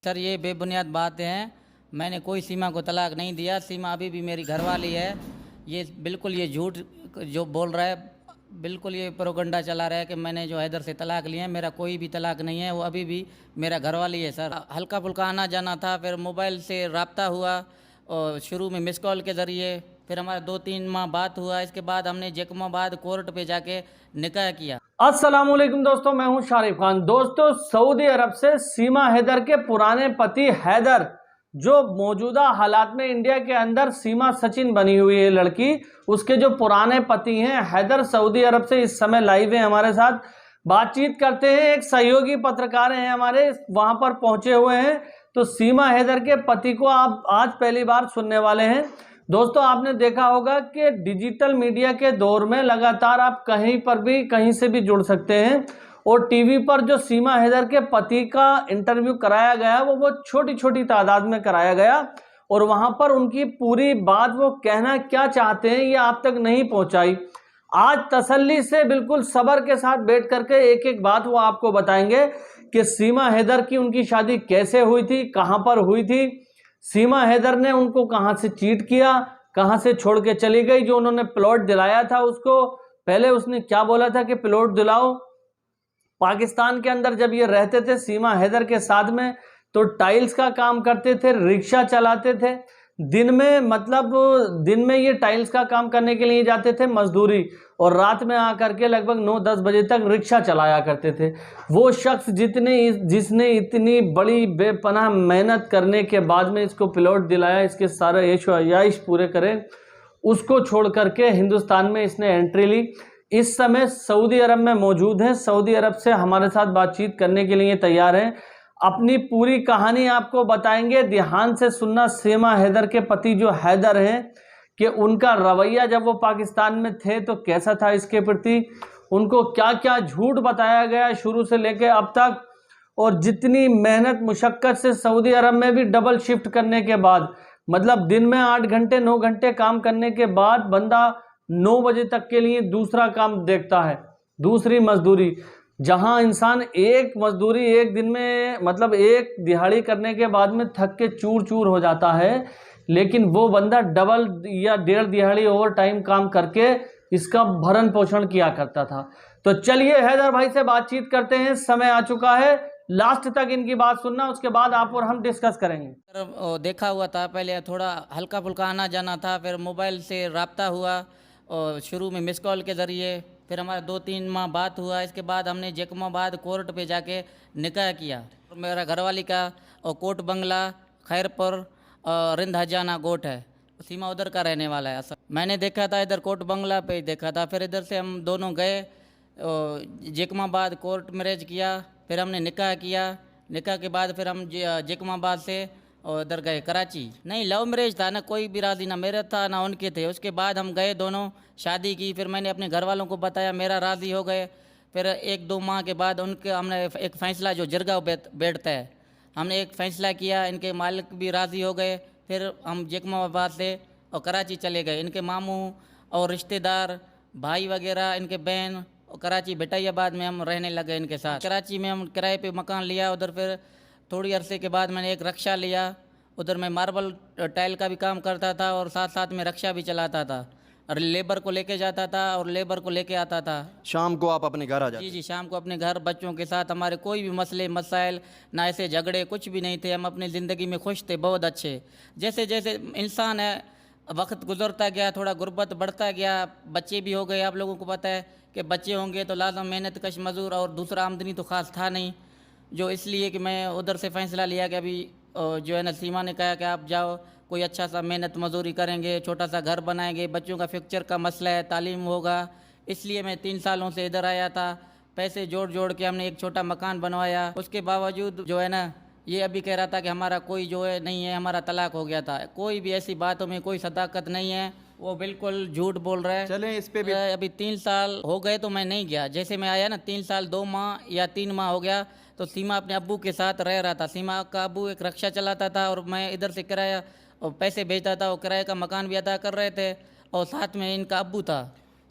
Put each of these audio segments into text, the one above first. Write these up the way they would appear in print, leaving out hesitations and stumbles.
Sir ये बेबुनियाद बातें हैं। मैंने कोई सीमा को तलाक नहीं दिया। सीमा अभी भी मेरी घरवाली है। ये बिल्कुल ये झूठ जो बोल रहा है, बिल्कुल ये प्रोपगंडा चला रहा है कि मैंने जो हैदर से तलाक लिया है। मेरा कोई भी तलाक नहीं है, वो अभी भी मेरा घरवाली है सर। हल्का फुल्का आना जाना था, फिर मोबाइल से रब्ता हुआ और शुरू में मिस कॉल के ज़रिए, फिर हमारा 2-3 माह बात हुआ। इसके बाद हमने जैकमाबाद कोर्ट पे जाके निकाह किया। अस्सलामुअलैकुम दोस्तों, मैं हूं शारिफ खान। दोस्तों, सऊदी अरब से सीमा हैदर के पुराने पति हैदर, जो मौजूदा हालात में इंडिया के अंदर सीमा सचिन बनी हुई है लड़की, उसके जो पुराने पति हैं हैदर, सऊदी अरब से इस समय लाइव है, हमारे साथ बातचीत करते हैं। एक सहयोगी पत्रकार हैं हमारे, वहां पर पहुंचे हुए हैं। तो सीमा हैदर के पति को आप आज पहली बार सुनने वाले हैं। दोस्तों, आपने देखा होगा कि डिजिटल मीडिया के दौर में लगातार आप कहीं पर भी कहीं से भी जुड़ सकते हैं, और टीवी पर जो सीमा हैदर के पति का इंटरव्यू कराया गया वो छोटी छोटी तादाद में कराया गया, और वहां पर उनकी पूरी बात, वो कहना क्या चाहते हैं, ये आप तक नहीं पहुंचाई। आज तसल्ली से बिल्कुल सब्र के साथ बैठ करके एक एक बात वो आपको बताएंगे कि सीमा हैदर की उनकी शादी कैसे हुई थी, कहां पर हुई थी, सीमा हैदर ने उनको कहां से चीट किया, कहां से छोड़ के चली गई, जो उन्होंने प्लॉट दिलाया था उसको, पहले उसने क्या बोला था कि प्लॉट दिलाओ। पाकिस्तान के अंदर जब ये रहते थे सीमा हैदर के साथ में, तो टाइल्स का काम करते थे, रिक्शा चलाते थे। दिन में, मतलब दिन में ये टाइल्स का काम करने के लिए जाते थे मजदूरी, और रात में आकर के लगभग 9-10 बजे तक रिक्शा चलाया करते थे। वो शख्स जिसने इतनी बड़ी बेपनाह मेहनत करने के बाद में इसको प्लॉट दिलाया, इसके सारे ऐश व आयाइश पूरे करें, उसको छोड़ करके हिंदुस्तान में इसने एंट्री ली। इस समय सऊदी अरब में मौजूद हैं, सऊदी अरब से हमारे साथ बातचीत करने के लिए तैयार हैं। अपनी पूरी कहानी आपको बताएंगे, ध्यान से सुनना। सीमा हैदर के पति जो हैदर हैं, कि उनका रवैया जब वो पाकिस्तान में थे तो कैसा था इसके प्रति, उनको क्या क्या झूठ बताया गया शुरू से लेकर अब तक, और जितनी मेहनत मुशक्कत से सऊदी अरब में भी डबल शिफ्ट करने के बाद, मतलब दिन में 8 घंटे 9 घंटे काम करने के बाद बंदा 9 बजे तक के लिए दूसरा काम देखता है, दूसरी मजदूरी। जहां इंसान एक मजदूरी एक दिन में, मतलब एक दिहाड़ी करने के बाद में थक के चूर चूर हो जाता है, लेकिन वो बंदा डबल या 1.5 दिहाड़ी ओवर टाइम काम करके इसका भरण पोषण किया करता था। तो चलिए हैदर भाई से बातचीत करते हैं, समय आ चुका है, लास्ट तक इनकी बात सुनना, उसके बाद आप और हम डिस्कस करेंगे। सर देखा हुआ था, पहले थोड़ा हल्का फुल्का आना जाना था, फिर मोबाइल से रब्ता हुआ और शुरू में मिस कॉल के ज़रिए, फिर हमारा 2-3 माह बात हुआ। इसके बाद हमने जैकमाबाद कोर्ट पे जाके निकाह किया। मेरा घरवाली का और कोट बंगला खैरपुर और रिंद हजाना गोट है, सीमा उधर का रहने वाला है। असल मैंने देखा था इधर कोट बंगला पे ही देखा था, फिर इधर से हम दोनों गए जैकमाबाद कोर्ट मैरिज किया, फिर हमने निकाह किया। निकाह के बाद फिर हम जैकमाबाद से और इधर गए कराची। नहीं, लव मैरिज था ना, कोई भी राज़ी ना मेरा था ना उनके थे। उसके बाद हम गए दोनों, शादी की, फिर मैंने अपने घर वालों को बताया, मेरा राज़ी हो गए। फिर 1-2 माह के बाद उनके हमने एक फ़ैसला, जो जरगा बैठता है, हमने एक फ़ैसला किया, इनके मालिक भी राज़ी हो गए। फिर हम जैकमाबाद से और कराची चले गए। इनके मामू और रिश्तेदार, भाई वगैरह, इनके बहन, और कराची बिटाइयाबाद में हम रहने लगे इनके साथ। कराची में हम किराए पे मकान लिया उधर। फिर थोड़ी अरसे के बाद मैंने एक रक्षा लिया, उधर मैं मार्बल टाइल का भी काम करता था और साथ साथ में रक्षा भी चलाता था, और लेबर को लेके जाता था और लेबर को लेके आता था। शाम को आप अपने घर आ जाते? जी, शाम को अपने घर बच्चों के साथ। हमारे कोई भी मसले मसाइल ना, ऐसे झगड़े कुछ भी नहीं थे। हम अपनी ज़िंदगी में खुश थे, बहुत अच्छे। जैसे जैसे इंसान है, वक्त गुजरता गया, थोड़ा गुर्बत बढ़ता गया, बच्चे भी हो गए। आप लोगों को पता है कि बच्चे होंगे तो लाजम मेहनत कश मज़दूर, और दूसरा आमदनी तो ख़ास था नहीं, जो इसलिए कि मैं उधर से फ़ैसला लिया कि अभी जो है ना, सीमा ने कहा कि आप जाओ, कोई अच्छा सा मेहनत मजदूरी करेंगे, छोटा सा घर बनाएंगे, बच्चों का फ्यूचर का मसला है, तालीम होगा। इसलिए मैं 3 सालों से इधर आया था। पैसे जोड़ जोड़ के हमने एक छोटा मकान बनवाया। उसके बावजूद जो है ना, ये अभी कह रहा था कि हमारा कोई जो है नहीं है, हमारा तलाक हो गया था। कोई भी ऐसी बातों में कोई सदाकत नहीं है, वो बिल्कुल झूठ बोल रहा है। चलें इस पे भी। अभी 3 साल हो गए तो मैं नहीं गया। जैसे मैं आया ना, 3 साल 2 माह या 3 माह हो गया, तो सीमा अपने अब्बू के साथ रह रहा था। सीमा का अब्बू एक रक्षा चलाता था और मैं इधर से किराया और पैसे भेजता था, और किराए का मकान भी अदा कर रहे थे, और साथ में इनका अब्बू था।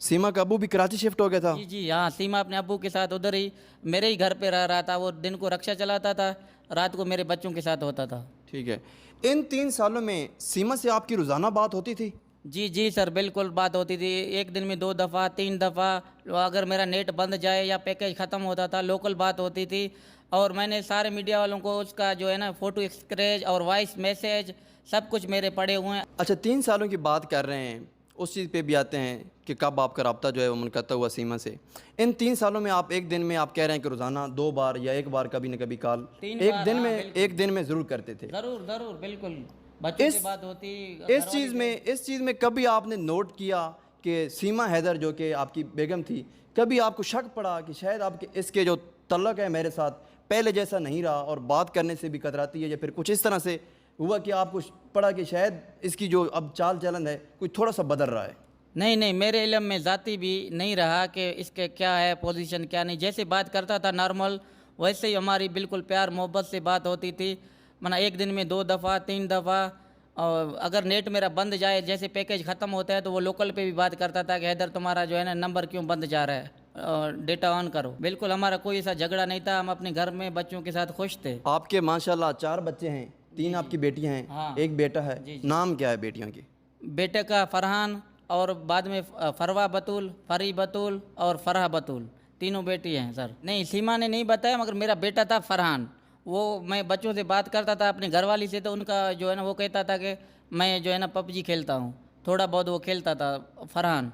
सीमा का अबू भी कराची शिफ्ट हो गया था? जी जी हाँ, सीमा अपने अब्बू के साथ उधर ही मेरे ही घर पे रह रहा था। वो दिन को रक्षा चलाता था, रात को मेरे बच्चों के साथ होता था। ठीक है। इन 3 सालों में सीमा से आपकी रोज़ाना बात होती थी? जी जी सर, बिल्कुल बात होती थी। एक दिन में 2 दफ़ा 3 दफ़ा, अगर मेरा नेट बंद जाए या पैकेज ख़त्म होता था, लोकल बात होती थी। और मैंने सारे मीडिया वालों को उसका जो है ना फ़ोटो एक्सक्रेज और वॉइस मैसेज सब कुछ मेरे पड़े हुए हैं। अच्छा, 3 सालों की बात कर रहे हैं, उस चीज़ पे भी आते हैं कि कब आपका रब्ता जो है वो मुनक़ता हुआ सीमा से। इन 3 सालों में आप एक दिन में आप कह रहे हैं कि रोज़ाना 2 बार या 1 बार कभी न कभी कॉल एक दिन में ज़रूर करते थे? ज़रूर ज़रूर, बिल्कुल बच्चों की बात होती। इस चीज़ में कभी आपने नोट किया कि सीमा हैदर जो कि आपकी बेगम थी, कभी आपको शक पड़ा कि शायद आपके इसके जो तल्लक है मेरे साथ पहले जैसा नहीं रहा और बात करने से भी कतराती है, या फिर कुछ इस तरह से हुआ कि आपको पड़ा कि शायद इसकी जो अब चाल चलन है कुछ थोड़ा सा बदल रहा है? नहीं नहीं, मेरे इल्म में ज़ाती भी नहीं रहा कि इसके क्या है पोजीशन क्या नहीं। जैसे बात करता था नॉर्मल, वैसे ही हमारी बिल्कुल प्यार मोहब्बत से बात होती थी। मना एक दिन में 2 दफ़ा 3 दफ़ा, और अगर नेट मेरा बंद जाए, जैसे पैकेज ख़त्म होता है, तो वो लोकल पे भी बात करता था कि हैदर तुम्हारा जो है ना नंबर क्यों बंद जा रहा है, डेटा ऑन करो। बिल्कुल हमारा कोई ऐसा झगड़ा नहीं था, हम अपने घर में बच्चों के साथ खुश थे। आपके माशाल्लाह 4 बच्चे हैं, 3 आपकी बेटियां हैं, हाँ। 1 बेटा है। नाम क्या है बेटियों की? बेटे का फरहान, और बाद में फरवा बतूल, फरी बतूल और फरहा बतूल, तीनों बेटी हैं सर। नहीं, सीमा ने नहीं बताया, मगर मेरा बेटा था फरहान। वो मैं बच्चों से बात करता था अपनी घरवाली से, तो उनका जो है ना वो कहता था कि मैं जो है ना पबजी खेलता हूँ, थोड़ा बहुत वो खेलता था फरहान।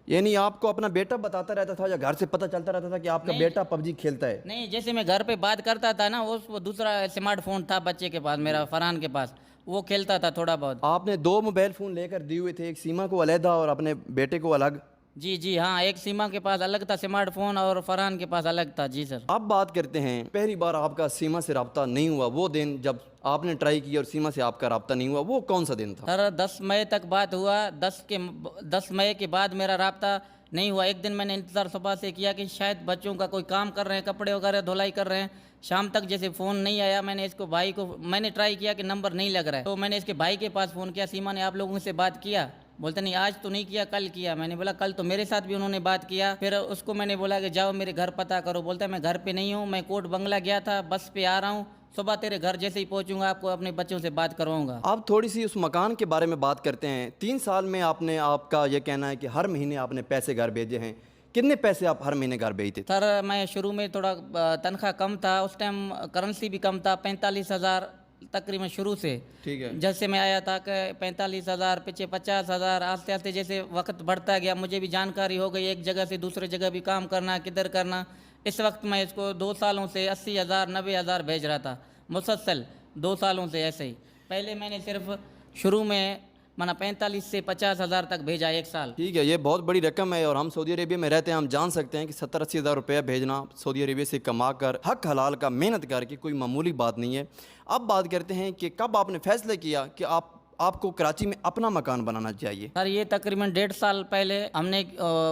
यानी आपको अपना बेटा बताता रहता था या घर से पता चलता रहता था कि आपका बेटा पबजी खेलता है? नहीं, जैसे मैं घर पे बात करता था ना, वो दूसरा स्मार्टफोन था बच्चे के पास, मेरा फरहान के पास, वो खेलता था थोड़ा बहुत। आपने 2 मोबाइल फ़ोन लेकर दिए हुए थे, एक सीमा को अलहदा और अपने बेटे को अलग? जी जी हाँ, एक सीमा के पास अलग था स्मार्टफोन और फरहान के पास अलग था। जी सर। अब बात करते हैं पहली बार आपका सीमा से रब्ता नहीं हुआ, वो दिन जब आपने ट्राई किया और सीमा से आपका रब्ता नहीं हुआ, वो कौन सा दिन था? सर 10 मई तक बात हुआ, 10 मई के बाद मेरा रब्ता नहीं हुआ। एक दिन मैंने इंतज़ार सुबह से किया कि शायद बच्चों का कोई काम कर रहे हैं, कपड़े वगैरह धुलाई कर रहे हैं। शाम तक जैसे फ़ोन नहीं आया, मैंने इसको भाई को मैंने ट्राई किया कि नंबर नहीं लग रहा है, तो मैंने इसके भाई के पास फ़ोन किया, सीमा ने आप लोगों से बात किया? बोलते नहीं, आज तो नहीं किया, कल किया। मैंने बोला कल तो मेरे साथ भी उन्होंने बात किया। फिर उसको मैंने बोला कि जाओ मेरे घर पता करो। बोलता है मैं घर पे नहीं हूँ, मैं कोट बंगला गया था, बस पे आ रहा हूँ, सुबह तेरे घर जैसे ही पहुँचूंगा आपको अपने बच्चों से बात करवाऊंगा। अब थोड़ी सी उस मकान के बारे में बात करते हैं। 3 साल में आपने, आपका ये कहना है कि हर महीने आपने पैसे घर भेजे हैं, कितने पैसे आप हर महीने घर भेजते थे? सर मैं शुरू में थोड़ा तनख्वाह कम था, उस टाइम करेंसी भी कम था, 45,000 तकरीबन शुरू से। ठीक है। जैसे मैं आया था कि 45,000, पीछे 50,000, आस्ते आस्ते जैसे वक्त बढ़ता गया मुझे भी जानकारी हो गई, एक जगह से दूसरे जगह भी काम करना, किधर करना। इस वक्त मैं इसको 2 सालों से 80,000 90,000 भेज रहा था मुसलसल, 2 सालों से ऐसे ही। पहले मैंने सिर्फ शुरू में माना 45 से 50,000 तक भेजा एक साल। ठीक है, ये बहुत बड़ी रकम है और हम सऊदी अरेबिया में रहते हैं, हम जान सकते हैं कि 70-80 हज़ार रुपया भेजना सऊदी अरेबिया से कमा कर हक हलाल का मेहनत करके कोई मामूली बात नहीं है। अब बात करते हैं कि कब आपने फैसला किया कि आपको कराची में अपना मकान बनाना चाहिए? सर ये तकरीबन 1.5 साल पहले हमने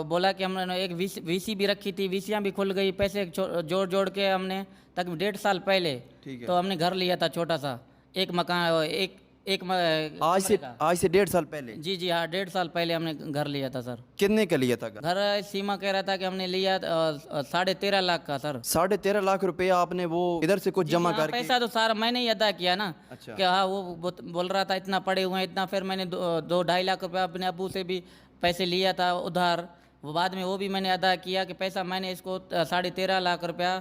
बोला कि हमने एक वीसी भी रखी थी, वीसियाँ भी खुल गई, पैसे जोड़ जोड़ के हमने तक 1.5 साल पहले। ठीक है। तो हमने घर लिया था छोटा सा, एक मकान, एक आज से 1.5 साल पहले? जी जी हाँ, 1.5 साल पहले हमने घर लिया था सर। कितने का लिया था घर? घर सीमा कह रहा था कि हमने लिया 13.5 लाख का सर। 13.5 लाख रुपया आपने वो इधर से कुछ जमा हाँ, करके? पैसा तो सारा मैंने ही अदा किया ना। अच्छा। कि हाँ वो बोल रहा था इतना पड़े हुए हैं इतना, फिर मैंने 2-2.5 लाख रुपया अपने अब्बू से भी पैसे लिया था उधार, वो बाद में वो भी मैंने अदा किया कि पैसा मैंने इसको 13.5 लाख रुपया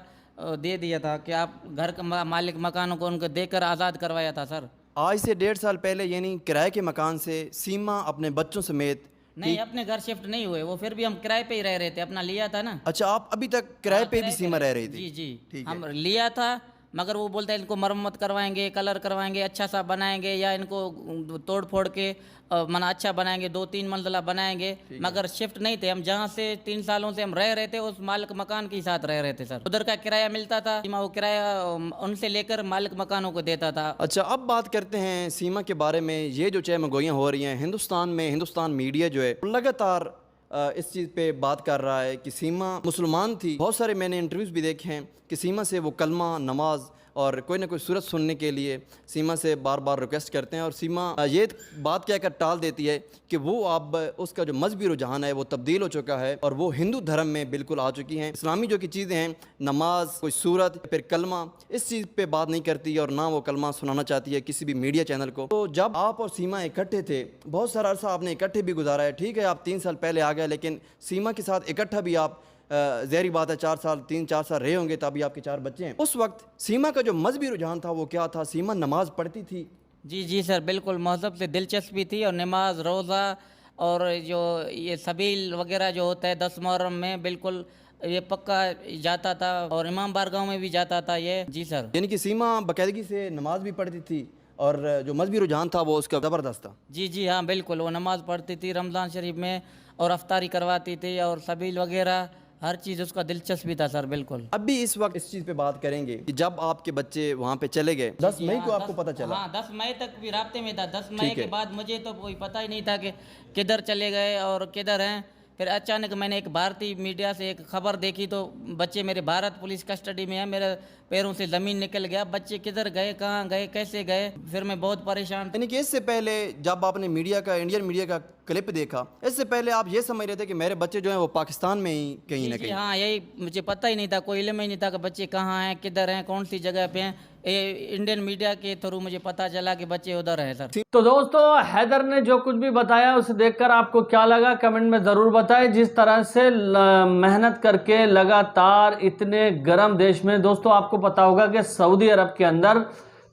दे दिया था कि आप घर का मालिक मकानों को उनको देकर आज़ाद करवाया था सर। आज से 1.5 साल पहले यानी किराए के मकान से सीमा अपने बच्चों समेत? नहीं, अपने घर शिफ्ट नहीं हुए, वो फिर भी हम किराए पे ही रह रहे थे, अपना लिया था ना। अच्छा, आप अभी तक किराए पे भी सीमा रह रही थी? जी जी, ठीक है। हम लिया था, मगर वो बोलते हैं इनको मरम्मत करवाएंगे, कलर करवाएंगे, अच्छा सा बनाएंगे, या इनको तोड़ फोड़ के मना अच्छा बनाएंगे, 2-3 मंजिला बनाएंगे, मगर शिफ्ट नहीं थे हम। जहाँ से 3 सालों से हम रह रहे थे उस मालिक मकान के साथ रह रहे थे सर। उधर का किराया मिलता था, सीमा वो किराया उनसे लेकर मालिक मकानों को देता था। अच्छा, अब बात करते हैं सीमा के बारे में। ये जो चहमगोइयाँ हो रही हैं हिंदुस्तान में, हिंदुस्तान मीडिया जो है लगातार इस चीज़ पे बात कर रहा है कि सीमा मुसलमान थी। बहुत सारे मैंने इंटरव्यूज़ भी देखे हैं कि सीमा से वो कलमा, नमाज और कोई ना कोई सूरत सुनने के लिए सीमा से बार बार रिक्वेस्ट करते हैं, और सीमा ये बात कहकर टाल देती है कि वो अब उसका जो मजहबी रुझान है वो तब्दील हो चुका है और वो हिंदू धर्म में बिल्कुल आ चुकी हैं। इस्लामी जो की चीज़ें हैं, नमाज, कोई सूरत, फिर कलमा, इस चीज़ पे बात नहीं करती और ना वो कलमा सुनाना चाहती है किसी भी मीडिया चैनल को। तो जब आप और सीमा इकट्ठे थे, बहुत सारा अरसा आपने इकट्ठे भी गुजारा है, ठीक है आप 3 साल पहले आ गए, लेकिन सीमा के साथ इकट्ठा भी आप ज़हरी बात है 3-4 साल रहे होंगे, तभी आपके 4 बच्चे हैं। उस वक्त सीमा का जो मजहबी रुझान था वो क्या था? सीमा नमाज पढ़ती थी? जी सर, बिल्कुल मज़हब से दिलचस्पी थी और नमाज, रोज़ा और जो ये सबील वगैरह जो होता है 10 मुहर्रम में, बिल्कुल ये पक्का जाता था और इमाम बारगाह में भी जाता था ये। जी सर। यानी कि सीमा बाकायदगी से नमाज भी पढ़ती थी और जो मजहबी रुझान था वो उसका ज़बरदस्त था। जी हाँ, बिल्कुल वो नमाज़ पढ़ती थी रमज़ान शरीफ में और अफ्तारी करवाती थी और सबील वगैरह हर चीज़ उसका दिलचस्पी था सर। बिल्कुल। अब भी इस वक्त इस चीज़ पे बात करेंगे कि जब आपके बच्चे वहाँ पे चले गए 10 मई को आपको पता चला? हाँ, 10 मई तक भी राब्ते में था। 10 मई के बाद मुझे तो कोई पता ही नहीं था कि किधर चले गए और किधर हैं। फिर अचानक मैंने एक भारतीय मीडिया से एक खबर देखी तो बच्चे मेरे भारत पुलिस कस्टडी में है, मेरे पैरों से ज़मीन निकल गया। बच्चे किधर गए, कहाँ गए, कैसे गए, फिर मैं बहुत परेशान था। यानी कि इससे पहले जब आपने मीडिया का, इंडियन मीडिया का क्लिप देखा, इससे पहले आप ये समझ रहे थे कि मेरे बच्चे जो हैं वो पाकिस्तान में ही कहीं ना कहीं? हाँ, यही मुझे पता ही नहीं था, कोई इल्म ही नहीं था कि बच्चे कहाँ हैं, किधर हैं, कौन सी जगह पे हैं। ये इंडियन मीडिया के थ्रू मुझे पता चला कि बच्चे उधर हैं सर। तो दोस्तों, हैदर ने जो कुछ भी बताया उसे देखकर आपको क्या लगा कमेंट में ज़रूर बताएं। जिस तरह से मेहनत करके लगातार इतने गर्म देश में, दोस्तों आपको पता होगा कि सऊदी अरब के अंदर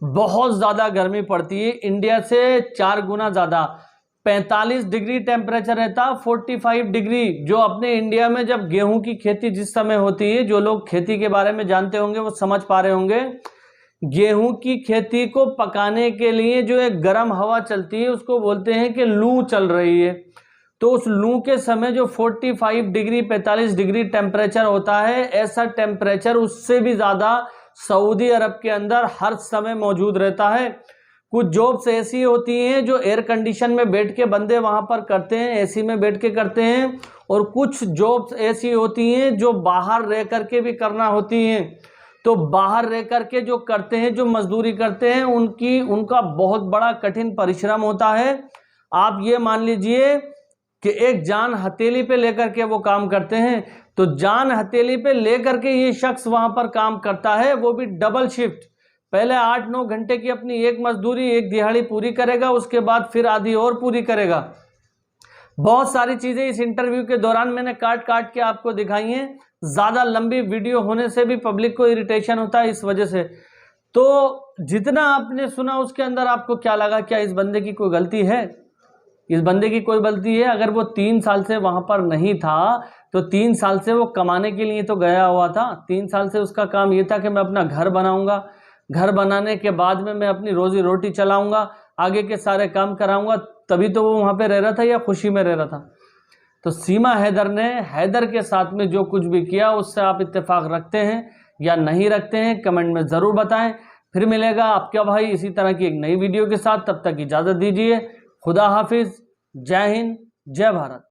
बहुत ज़्यादा गर्मी पड़ती है, इंडिया से 4 गुना ज़्यादा। 45 डिग्री टेम्परेचर रहता, 45 डिग्री। जो अपने इंडिया में जब गेहूं की खेती जिस समय होती है, जो लोग खेती के बारे में जानते होंगे वो समझ पा रहे होंगे, गेहूं की खेती को पकाने के लिए जो एक गर्म हवा चलती है उसको बोलते हैं कि लू चल रही है। तो उस लू के समय जो 45 डिग्री 45 डिग्री टेम्परेचर होता है, ऐसा टेम्परेचर उससे भी ज़्यादा सऊदी अरब के अंदर हर समय मौजूद रहता है। कुछ जॉब्स ऐसी होती हैं जो एयर कंडीशन में बैठ के बंदे वहां पर करते हैं, एसी में बैठ के करते हैं, और कुछ जॉब्स ऐसी होती हैं जो बाहर रह करके भी करना होती हैं। तो बाहर रह करके जो करते हैं, जो मजदूरी करते हैं, उनका बहुत बड़ा कठिन परिश्रम होता है। आप ये मान लीजिए कि एक जान हथेली पे लेकर के वो काम करते हैं। तो जान हथेली पे लेकर के ये शख्स वहां पर काम करता है, वो भी डबल शिफ्ट। पहले 8-9 घंटे की अपनी एक मजदूरी, एक दिहाड़ी पूरी करेगा, उसके बाद फिर आधी और पूरी करेगा। बहुत सारी चीजें इस इंटरव्यू के दौरान मैंने काट काट के आपको दिखाई हैं। ज्यादा लंबी वीडियो होने से भी पब्लिक को इरिटेशन होता है इस वजह से। तो जितना आपने सुना उसके अंदर आपको क्या लगा? क्या इस बंदे की कोई गलती है? इस बंदे की कोई गलती है? अगर वो 3 साल से वहां पर नहीं था तो 3 साल से वो कमाने के लिए तो गया हुआ था। 3 साल से उसका काम ये था कि मैं अपना घर बनाऊंगा, घर बनाने के बाद में मैं अपनी रोजी रोटी चलाऊंगा, आगे के सारे काम कराऊंगा, तभी तो वो वहां पे रह रहा था या खुशी में रह रहा था। तो सीमा हैदर ने हैदर के साथ में जो कुछ भी किया उससे आप इत्तेफाक रखते हैं या नहीं रखते हैं, कमेंट में ज़रूर बताएं। फिर मिलेगा आपका भाई इसी तरह की एक नई वीडियो के साथ। तब तक इजाज़त दीजिए। खुदा हाफिज़। जय हिंद, जय भारत।